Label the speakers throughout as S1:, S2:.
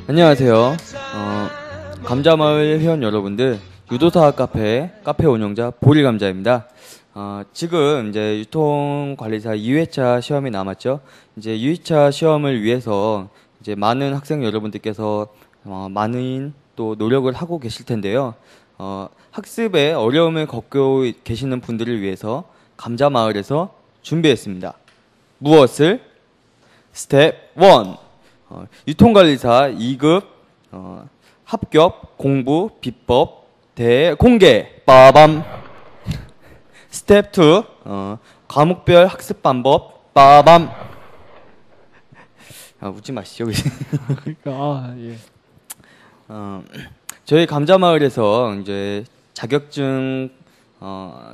S1: 안녕하세요. 감자마을 회원 여러분들, 유도사 카페 운영자 보리감자입니다. 지금 이제 유통관리사 2회차 시험이 남았죠. 이제 2회차 시험을 위해서 이제 많은 학생 여러분들께서 많은 또 노력을 하고 계실 텐데요. 학습에 어려움을 겪고 계시는 분들을 위해서 감자마을에서 준비했습니다. 무엇을? 스텝 1. 유통관리사 2급 합격 공부 비법 대공개 빠밤. 스텝 2 과목별 학습 방법 빠밤. 웃지 마시죠.
S2: 그러니까 예.
S1: 저희 감자마을에서 이제 자격증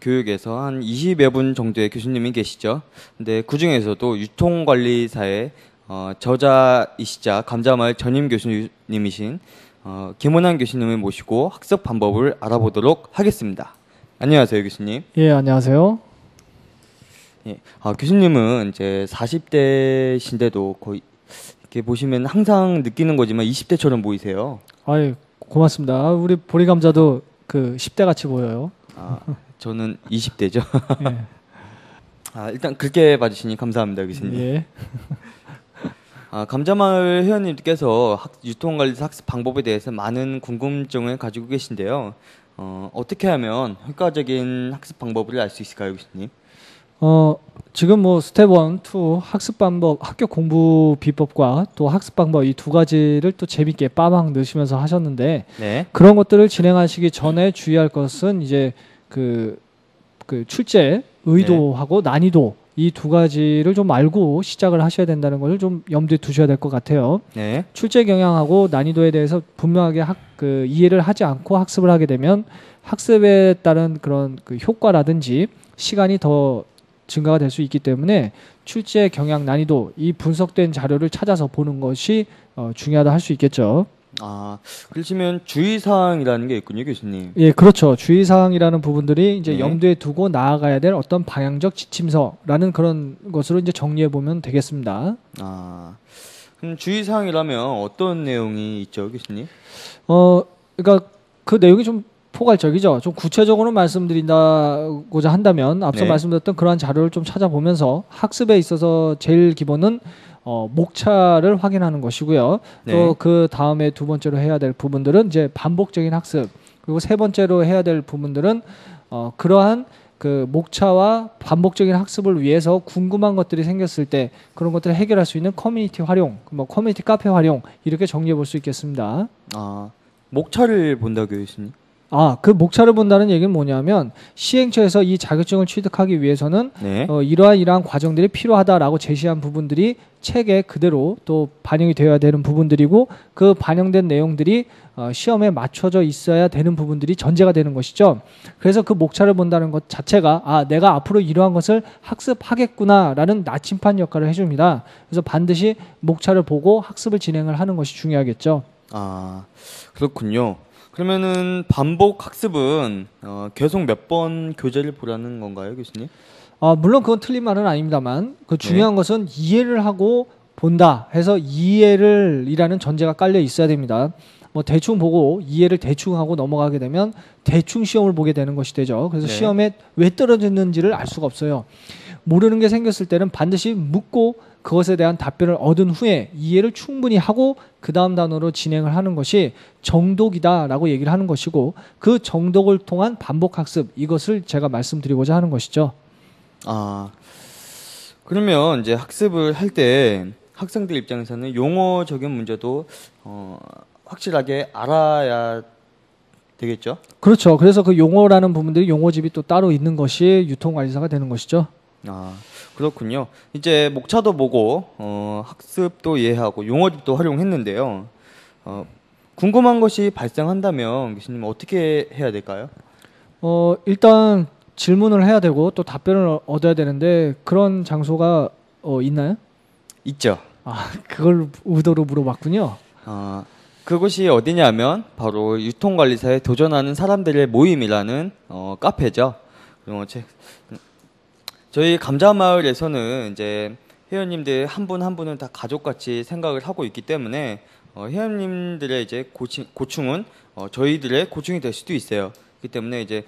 S1: 교육에서 한 20여 분 정도의 교수님이 계시죠. 근데 그 중에서도 유통관리사의 저자이시자 감자마을 전임 교수님이신 김원환 교수님을 모시고 학습 방법을 알아보도록 하겠습니다. 안녕하세요, 교수님.
S2: 예, 안녕하세요.
S1: 예, 교수님은 이제 40대신데도 거의 이렇게 보시면 항상 느끼는 거지만 20대처럼 보이세요.
S2: 아이, 고맙습니다. 우리 보리감자도 그 10대 같이 보여요.
S1: 저는 20대죠.
S2: 예.
S1: 일단 그렇게 봐주시니 감사합니다, 교수님.
S2: 예.
S1: 감자마을 회원님께서 유통관리사 학습 방법에 대해서 많은 궁금증을 가지고 계신데요. 어떻게 하면 효과적인 학습 방법을 알 수 있을까요, 교수님?
S2: 지금 뭐 스텝 1, 2 학습 방법, 학교 공부 비법과 또 학습 방법 이 두 가지를 또 재밌게 빠방 넣으시면서 하셨는데
S1: 네.
S2: 그런 것들을 진행하시기 전에 주의할 것은 이제 그 출제 의도하고 난이도 이 두 가지를 좀 알고 시작을 하셔야 된다는 것을 좀 염두에 두셔야 될 것 같아요.
S1: 네.
S2: 출제 경향하고 난이도에 대해서 분명하게 이해를 하지 않고 학습을 하게 되면 학습에 따른 그런 그 효과라든지 시간이 더 증가가 될 수 있기 때문에 출제 경향 난이도 이 분석된 자료를 찾아서 보는 것이 중요하다 할 수 있겠죠.
S1: 그러시면 주의사항이라는 게 있군요, 교수님.
S2: 예, 그렇죠. 주의사항이라는 부분들이 이제
S1: 네.
S2: 염두에 두고 나아가야 될 어떤 방향적 지침서라는 그런 것으로 이제 정리해 보면 되겠습니다.
S1: 그럼 주의사항이라면 어떤 내용이 있죠, 교수님?
S2: 그러니까 그 내용이 좀 포괄적이죠. 좀 구체적으로 말씀드린다고자 한다면 앞서
S1: 네.
S2: 말씀드렸던 그러한 자료를 좀 찾아보면서 학습에 있어서 제일 기본은 목차를 확인하는 것이고요.
S1: 네.
S2: 또 그 다음에 두 번째로 해야 될 부분들은 이제 반복적인 학습, 그리고 세 번째로 해야 될 부분들은 그러한 그 목차와 반복적인 학습을 위해서 궁금한 것들이 생겼을 때 그런 것들을 해결할 수 있는 커뮤니티 활용, 뭐 커뮤니티 카페 활용 이렇게 정리해 볼 수 있겠습니다.
S1: 목차를 본다고 교수님?
S2: 그 목차를 본다는 얘기는 뭐냐면 시행처에서 이 자격증을 취득하기 위해서는
S1: 네.
S2: 이러한 과정들이 필요하다라고 제시한 부분들이 책에 그대로 또 반영이 되어야 되는 부분들이고 그 반영된 내용들이 시험에 맞춰져 있어야 되는 부분들이 전제가 되는 것이죠. 그래서 그 목차를 본다는 것 자체가 내가 앞으로 이러한 것을 학습하겠구나라는 나침반 역할을 해줍니다. 그래서 반드시 목차를 보고 학습을 진행을 하는 것이 중요하겠죠.
S1: 그렇군요. 그러면은 반복 학습은 계속 몇 번 교재를 보라는 건가요, 교수님?
S2: 물론 그건 틀린 말은 아닙니다만 그 중요한 것은 이해를 하고 본다 해서 이해를이라는 전제가 깔려 있어야 됩니다. 뭐 대충 보고 이해를 대충 하고 넘어가게 되면 대충 시험을 보게 되는 것이 되죠. 그래서
S1: 네.
S2: 시험에 왜 떨어졌는지를 알 수가 없어요. 모르는 게 생겼을 때는 반드시 묻고 그것에 대한 답변을 얻은 후에 이해를 충분히 하고 그 다음 단어로 진행을 하는 것이 정독이다라고 얘기를 하는 것이고 그 정독을 통한 반복학습 이것을 제가 말씀드리고자 하는 것이죠.
S1: 그러면 이제 학습을 할 때 학생들 입장에서는 용어 적용 문제도 확실하게 알아야 되겠죠?
S2: 그렇죠. 그래서 그 용어라는 부분들이 용어집이 또 따로 있는 것이 유통관리사가 되는 것이죠.
S1: 그렇군요. 이제 목차도 보고 학습도 이해하고 용어집도 활용했는데요. 궁금한 것이 발생한다면 교수님 어떻게 해야 될까요?
S2: 일단 질문을 해야 되고 또 답변을 얻어야 되는데 그런 장소가 있나요?
S1: 있죠.
S2: 그걸 의도로 물어봤군요.
S1: 그곳이 어디냐면 바로 유통관리사에 도전하는 사람들의 모임이라는 카페죠. 저희 감자마을에서는 이제 회원님들 한 분 한 분은 다 가족같이 생각을 하고 있기 때문에 회원님들의 이제 고충은 저희들의 고충이 될 수도 있어요. 그렇기 때문에 이제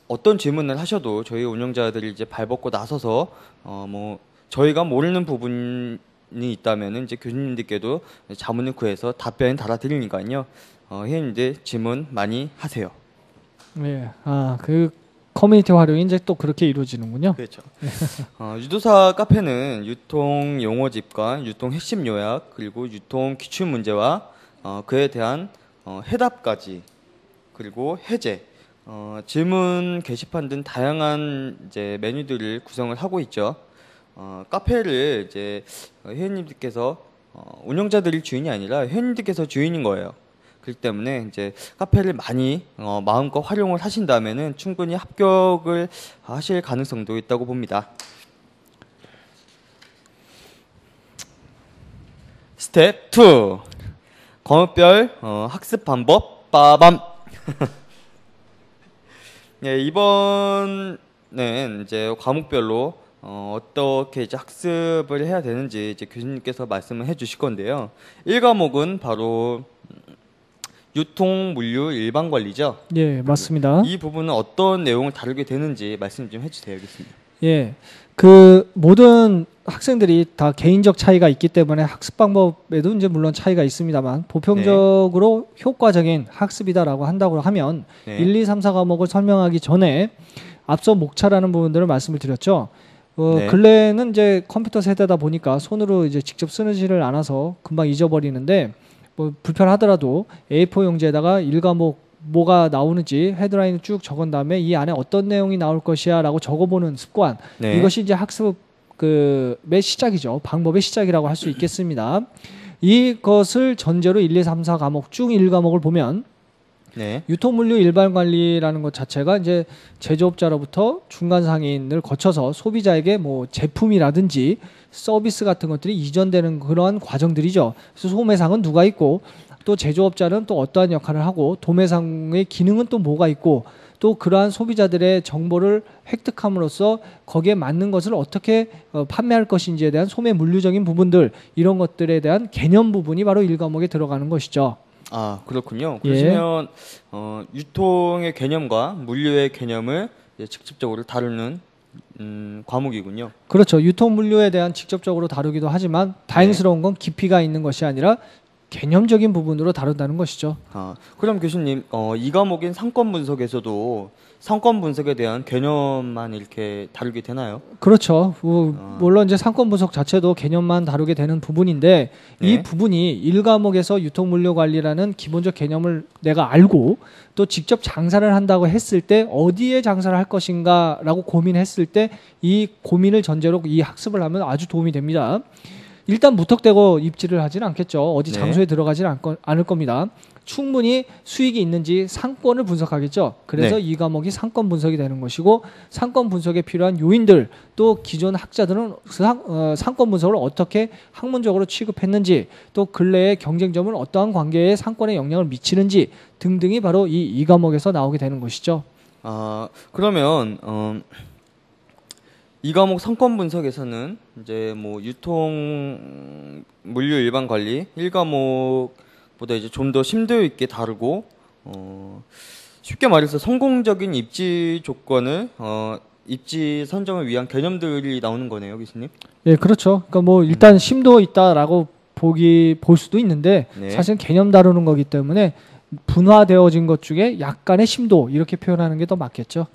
S1: 어떤 질문을 하셔도 저희 운영자들이 이제 발벗고 나서서 뭐 저희가 모르는 부분이 있다면은 이제 교수님들께도 자문을 구해서 답변 달아드리니까요. 회원님들 질문 많이 하세요.
S2: 네. 그 커뮤니티 활용이 이제 또 그렇게 이루어지는군요.
S1: 그렇죠. 유도사 카페는 유통 용어집과 유통 핵심 요약 그리고 유통 기출 문제와 그에 대한 해답까지 그리고 해제 질문 게시판 등 다양한 이제 메뉴들을 구성을 하고 있죠. 카페를 이제 회원님들께서 운영자들이 주인이 아니라 회원님들께서 주인인 거예요. 그렇기 때문에 이제 카페를 많이 마음껏 활용을 하신다면은 충분히 합격을 하실 가능성도 있다고 봅니다. 스텝 2 과목별 학습 방법 빠밤. 네, 이번엔 이제 과목별로 어떻게 이제 학습을 해야 되는지 이제 교수님께서 말씀을 해주실 건데요. 1과목은 바로 유통 물류 일반 관리죠.
S2: 예, 맞습니다.
S1: 이 부분은 어떤 내용을 다루게 되는지 말씀 좀 해주세요, 교수님.
S2: 예, 그 모든 학생들이 다 개인적 차이가 있기 때문에 학습 방법에도 이제 물론 차이가 있습니다만 보편적으로 효과적인 학습이다라고 한다고 하면
S1: 네.
S2: 1, 2, 3, 4 과목을 설명하기 전에 앞서 목차라는 부분들을 말씀을 드렸죠.
S1: 네.
S2: 근래에는 이제 컴퓨터 세대다 보니까 손으로 이제 직접 쓰지를 않아서 금방 잊어버리는데 뭐 불편하더라도 A4 용지에다가 1과목 뭐가 나오는지 헤드라인을 쭉 적은 다음에 이 안에 어떤 내용이 나올 것이야라고 적어보는 습관.
S1: 네.
S2: 이것이 이제 학습 의 시작이죠. 방법의 시작이라고 할 수 있겠습니다. 이것을 전제로 1, 2, 3, 4 과목 쭉 1과목을 보면
S1: 네.
S2: 유통물류 일반 관리라는 것 자체가 이제 제조업자로부터 중간 상인을 거쳐서 소비자에게 뭐 제품이라든지 서비스 같은 것들이 이전되는 그러한 과정들이죠. 그래서 소매상은 누가 있고 또 제조업자는 또 어떠한 역할을 하고 도매상의 기능은 또 뭐가 있고 또 그러한 소비자들의 정보를 획득함으로써 거기에 맞는 것을 어떻게 판매할 것인지에 대한 소매 물류적인 부분들 이런 것들에 대한 개념 부분이 바로 1과목에 들어가는 것이죠.
S1: 아, 그렇군요.
S2: 예.
S1: 그러시면 유통의 개념과 물류의 개념을 이제 직접적으로 다루는 과목이군요.
S2: 그렇죠. 유통 물류에 대한 직접적으로 다루기도 하지만 다행스러운 건 깊이가 있는 것이 아니라 개념적인 부분으로 다룬다는 것이죠.
S1: 그럼 교수님, 이 과목인 상권 분석에서도 상권 분석에 대한 개념만 이렇게 다루게 되나요?
S2: 그렇죠. 물론 이제 상권 분석 자체도 개념만 다루게 되는 부분인데
S1: 네.
S2: 이 부분이 1과목에서 유통 물류 관리라는 기본적 개념을 내가 알고 또 직접 장사를 한다고 했을 때 어디에 장사를 할 것인가라고 고민했을 때 이 고민을 전제로 이 학습을 하면 아주 도움이 됩니다. 일단 무턱대고 입지를 하지는 않겠죠. 어디
S1: 네.
S2: 장소에 들어가지는 않을 겁니다. 충분히 수익이 있는지 상권을 분석하겠죠. 그래서
S1: 네.
S2: 이 과목이 상권 분석이 되는 것이고 상권 분석에 필요한 요인들 또 기존 학자들은 상권 분석을 어떻게 학문적으로 취급했는지 또 근래의 경쟁점을 어떠한 관계에 상권에 영향을 미치는지 등등이 바로 이 과목에서 나오게 되는 것이죠.
S1: 그러면 이 과목 상권 분석에서는 이제 뭐 유통 물류 일반 관리 1과목보다 이제 좀 더 심도 있게 다루고 쉽게 말해서 성공적인 입지 조건을 입지 선정을 위한 개념들이 나오는 거네요, 교수님.
S2: 예, 그렇죠. 그러니까 뭐 일단 심도 있다라고 볼 수도 있는데
S1: 네.
S2: 사실 개념 다루는 거기 때문에 분화되어진 것 중에 약간의 심도 이렇게 표현하는 게 더 맞겠죠.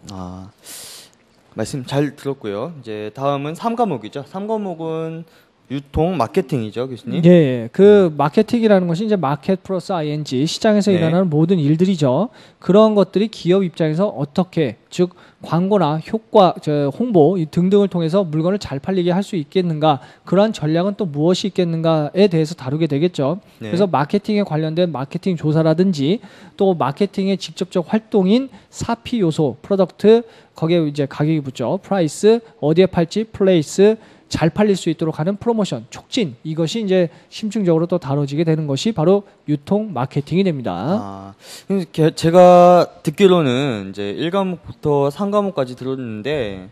S1: 말씀 잘 들었고요. 이제 다음은 3과목이죠. 3과목은 유통 마케팅이죠, 교수님.
S2: 예, 그 마케팅이라는 것이 이제 마켓 플러스 ing 시장에서
S1: 네.
S2: 일어나는 모든 일들이죠. 그런 것들이 기업 입장에서 어떻게 즉 광고나 효과, 홍보 등등을 통해서 물건을 잘 팔리게 할 수 있겠는가, 그러한 전략은 또 무엇이 있겠는가에 대해서 다루게 되겠죠.
S1: 네.
S2: 그래서 마케팅에 관련된 마케팅 조사라든지 또 마케팅의 직접적 활동인 사피 요소, 프로덕트 거기에 이제 가격이 붙죠. 프라이스, 어디에 팔지, 플레이스 잘 팔릴 수 있도록 하는 프로모션, 촉진 이것이 이제 심층적으로 또 다뤄지게 되는 것이 바로 유통 마케팅이 됩니다.
S1: 제가 듣기로는 이제 1과목부터 3과목까지 들었는데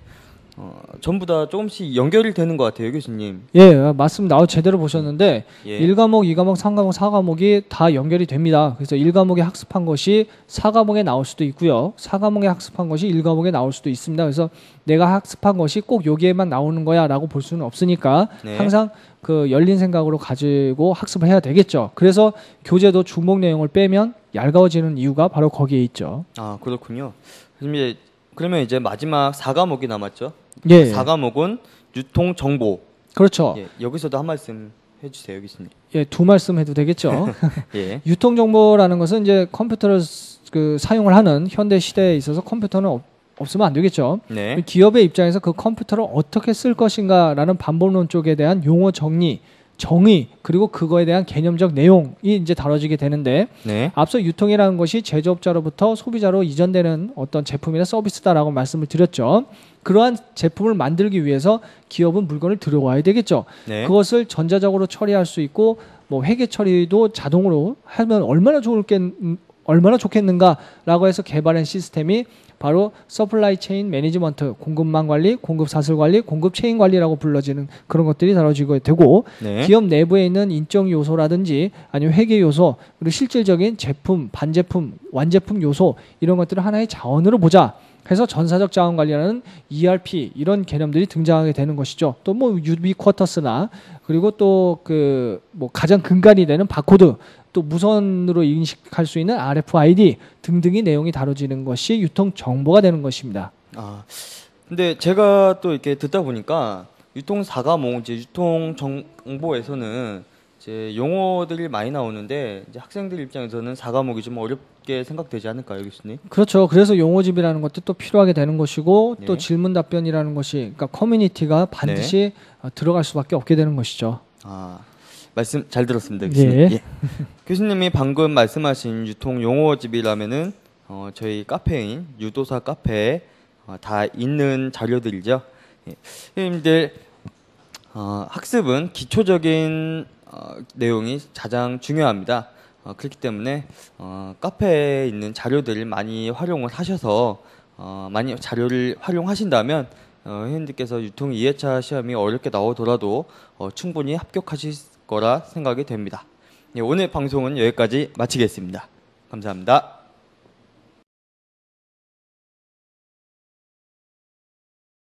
S1: 전부 다 조금씩 연결이 되는 것 같아요, 교수님.
S2: 예, 맞습니다. 제대로 보셨는데
S1: 예.
S2: 1과목, 2과목, 3과목, 4과목이 다 연결이 됩니다. 그래서 1과목에 학습한 것이 4과목에 나올 수도 있고요. 4과목에 학습한 것이 1과목에 나올 수도 있습니다. 그래서 내가 학습한 것이 꼭 여기에만 나오는 거야라고 볼 수는 없으니까
S1: 네.
S2: 항상 그 열린 생각으로 가지고 학습을 해야 되겠죠. 그래서 교재도 주목 내용을 빼면 얇아지는 이유가 바로 거기에 있죠.
S1: 아, 그렇군요. 그러면 이제 마지막 4과목이 남았죠.
S2: 예,
S1: 4과목은 유통 정보.
S2: 그렇죠.
S1: 예, 여기서도 한 말씀 해주세요, 교수님.
S2: 예, 두 말씀 해도 되겠죠.
S1: 예.
S2: 유통 정보라는 것은 이제 컴퓨터를 사용을 하는 현대 시대에 있어서 컴퓨터는 없으면 안 되겠죠.
S1: 네.
S2: 기업의 입장에서 그 컴퓨터를 어떻게 쓸 것인가라는 반복론 쪽에 대한 용어 정의, 그리고 그거에 대한 개념적 내용이 이제 다뤄지게 되는데
S1: 네.
S2: 앞서 유통이라는 것이 제조업자로부터 소비자로 이전되는 어떤 제품이나 서비스다라고 말씀을 드렸죠. 그러한 제품을 만들기 위해서 기업은 물건을 들여와야 되겠죠.
S1: 네.
S2: 그것을 전자적으로 처리할 수 있고 뭐 회계 처리도 자동으로 하면 얼마나 좋겠는가라고 해서 개발한 시스템이 바로 서플라이 체인 매니지먼트, 공급망 관리, 공급 사슬 관리, 공급 체인 관리라고 불러지는 그런 것들이 다뤄지게 되고
S1: 네.
S2: 기업 내부에 있는 인적 요소라든지 아니면 회계 요소 그리고 실질적인 제품, 반제품, 완제품 요소 이런 것들을 하나의 자원으로 보자. 해서 전사적 자원 관리라는 ERP 이런 개념들이 등장하게 되는 것이죠. 또 뭐 유비쿼터스나 그리고 또 그 뭐 가장 근간이 되는 바코드 또 무선으로 인식할 수 있는 RFID 등등의 내용이 다뤄지는 것이 유통 정보가 되는 것입니다.
S1: 아, 근데 제가 또 이렇게 듣다 보니까 유통 4과목, 이제 유통 정보에서는 이제 용어들이 많이 나오는데 이제 학생들 입장에서는 4과목이 좀 어렵게 생각되지 않을까요, 교수님?
S2: 그렇죠. 그래서 용어집이라는 것도 또 필요하게 되는 것이고
S1: 네.
S2: 또 질문 답변이라는 것이 그러니까 커뮤니티가 반드시 들어갈 수밖에 없게 되는 것이죠.
S1: 아, 말씀 잘 들었습니다, 교수님.
S2: 예.
S1: 예. 교수님이 방금 말씀하신 유통 용어집이라면은 저희 카페인 유도사 카페에 다 있는 자료들이죠. 예. 선생님들 학습은 기초적인 내용이 가장 중요합니다. 그렇기 때문에 카페에 있는 자료들을 많이 활용을 하셔서 많이 자료를 활용하신다면 선생님들께서 유통 2회차 시험이 어렵게 나오더라도 충분히 합격하실 거라 생각이 됩니다. 예, 오늘 방송은 여기까지 마치겠습니다. 감사합니다.